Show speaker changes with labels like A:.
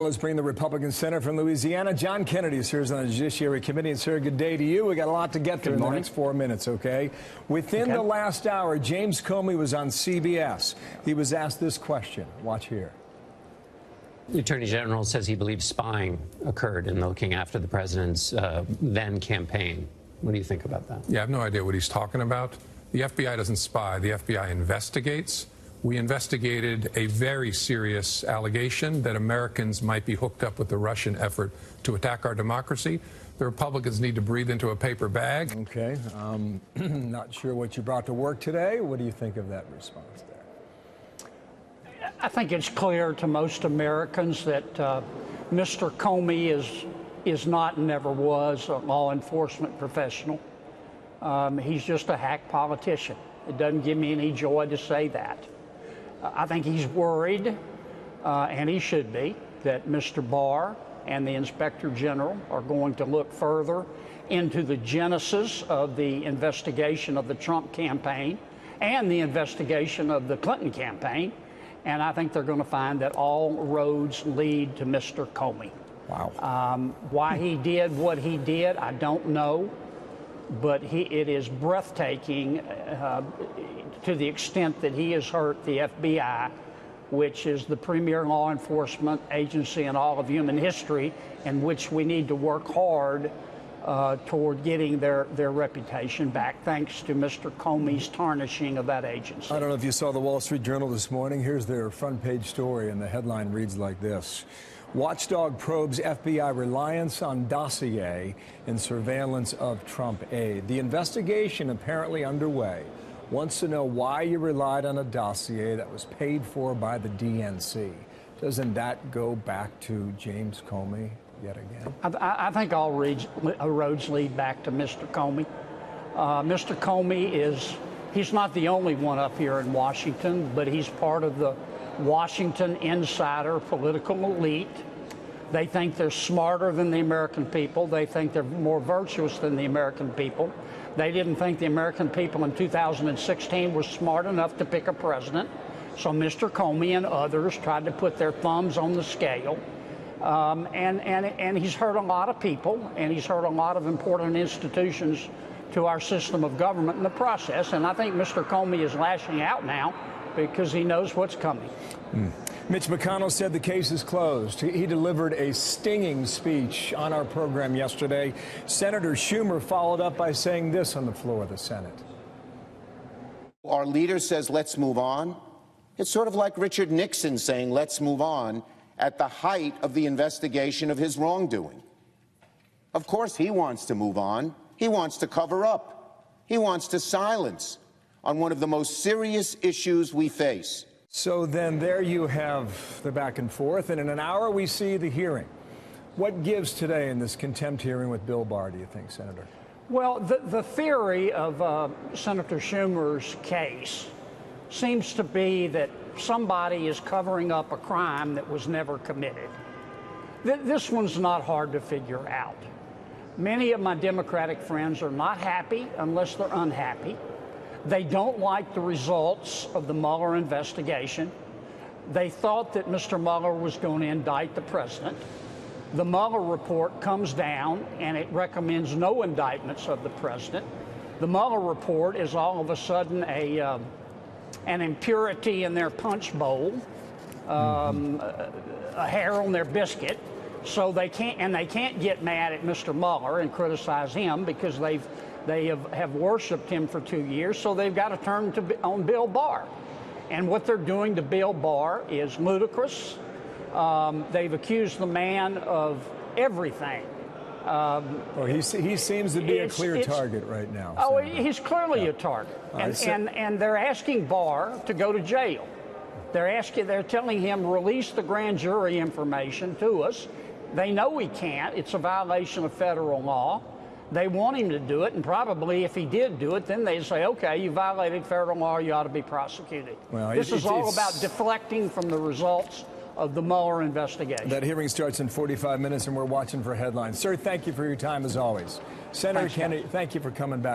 A: Let's bring the Republican Senator from Louisiana, John Kennedy, is here on the Judiciary Committee. And, sir, good day to you. We got a lot to get through in the next 4 minutes, okay? Within the last hour, James Comey was on CBS. He was asked this question. Watch here.
B: The Attorney General says he believes spying occurred in looking after the president's then campaign. What do you think about that?
C: Yeah, I have no idea what he's talking about. The FBI doesn't spy. The FBI investigates. We investigated a very serious allegation that Americans might be hooked up with the Russian effort to attack our democracy. The Republicans need to breathe into a paper bag.
A: Okay. Not sure what you brought to work today. What do you think of that response there?
D: I think it's clear to most Americans that Mr. Comey is not and never was a law enforcement professional. He's just a hack politician. It doesn't give me any joy to say that. I think he's worried, and he should be, that Mr. Barr and the Inspector General are going to look further into the genesis of the investigation of the Trump campaign and the investigation of the Clinton campaign. And I think they're going to find that all roads lead to Mr. Comey.
A: Wow.
D: Why he did what he did, I don't know. But it is breathtaking to the extent that he has hurt the FBI, which is the premier law enforcement agency in all of human history, and which we need to work hard toward getting their reputation back, thanks to Mr. Comey's tarnishing of that agency.
A: I don't know if you saw the Wall Street Journal this morning. Here's their front page story, and the headline reads like this. Watchdog probes FBI reliance on dossier in surveillance of Trump aide. The investigation apparently underway wants to know why you relied on a dossier that was paid for by the DNC. Doesn't that go back to James Comey yet again?
D: I think all roads lead back to Mr. Comey. Mr. Comey he's not the only one up here in Washington, but he's part of the Washington insider political elite. They think they're smarter than the American people. They think they're more virtuous than the American people. They didn't think the American people in 2016 were smart enough to pick a president. So Mr. Comey and others tried to put their thumbs on the scale. And he's hurt a lot of people, and he's hurt a lot of important institutions to our system of government in the process. And I think Mr. Comey is lashing out now because he knows what's coming.
A: Mitch McConnell said the case is closed. He delivered a stinging speech on our program yesterday. Senator Schumer followed up by saying this on the floor of the Senate.
E: Our leader says, let's move on. It's sort of like Richard Nixon saying, let's move on, at the height of the investigation of his wrongdoing. Of course, he wants to move on. He wants to cover up. He wants to silence on one of the most serious issues we face.
A: So then there you have the back and forth, and in an hour we see the hearing. What gives today in this contempt hearing with Bill Barr, do you think, Senator?
D: Well, the theory of Senator Schumer's case seems to be that somebody is covering up a crime that was never committed. This one's not hard to figure out. Many of my Democratic friends are not happy unless they're unhappy. They don't like the results of the Mueller investigation. They thought that Mr. Mueller was going to indict the president. The Mueller report comes down and it recommends no indictments of the president. The Mueller report is all of a sudden an impurity in their punch bowl, a hair on their biscuit. So they can't get mad at Mr. Mueller and criticize him because they have worshipped him for 2 years, so they've got to turn on Bill Barr. And what they're doing to Bill Barr is ludicrous. They've accused the man of everything.
A: Well, he seems to be a clear target right now.
D: Oh, he's clearly a target. And they're asking Barr to go to jail. They're telling him, release the grand jury information to us. They know he can't. It's a violation of federal law. They want him to do it, and probably if he did do it, then they'd say, okay, you violated federal law, you ought to be prosecuted. Well, this is all about deflecting from the results of the Mueller investigation.
A: That hearing starts in 45 minutes, and we're watching for headlines. Sir, thank you for your time, as always. Senator Kennedy, thank you for coming back.